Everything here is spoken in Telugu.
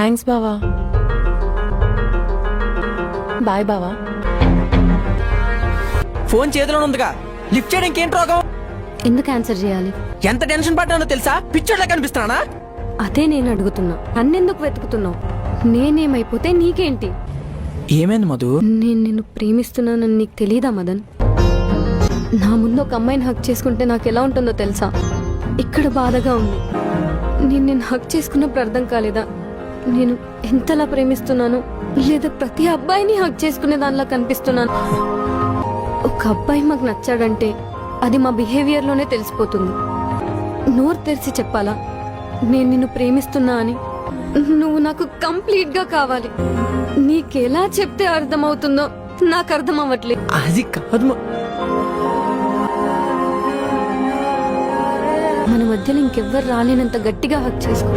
థ్యాంక్స్ బావా. బాయ్ బావా. ఫోన్ చేతిలో ఉందిగా, లిఫ్ట్ చేయడానికి ఏంటి రోగం? ఎందుకు ఆన్సర్ చేయాలి? ఎంత టెన్షన్ పడ్డానో తెలుసా? పిచ్చోడ్లా కనిపిస్తున్నానా? అదే నేను అడుగుతున్నా, నన్నెందుకు వెతుకుతున్నావు? నేనేమైపోతే నీకేంటి? ఏమైంది మధు? నేను నిన్ను ప్రేమిస్తున్నానని నీకు తెలీదా మదన్? నా ముందు ఒక అమ్మాయిని హక్ చేసుకుంటే నాకు ఎలా ఉంటుందో తెలుసా? ఇక్కడ బాధగా ఉంది. నేను హక్ చేసుకున్నప్పుడు అర్థం కాలేదా నేను ఎంతలా ప్రేమిస్తున్నాను? లేదా ప్రతి అబ్బాయిని హక్ చేసుకునే దానిలా కనిపిస్తున్నాను? ఒక అబ్బాయి మాకు నచ్చాడంటే అది మా బిహేవియర్ లోనే తెలిసిపోతుంది. నోరు తెరిచి చెప్పాలా నేను నిన్ను ప్రేమిస్తున్నా అని? నువ్వు నాకు కంప్లీట్ గా కావాలి. నీకెలా చెప్తే అర్థమవుతుందో నాకు అర్థం అవ్వట్లేదు. అది కాదు మన మధ్యలో ఇంకెవ్వరు రాలేనంత గట్టిగా హక్ చేసుకో.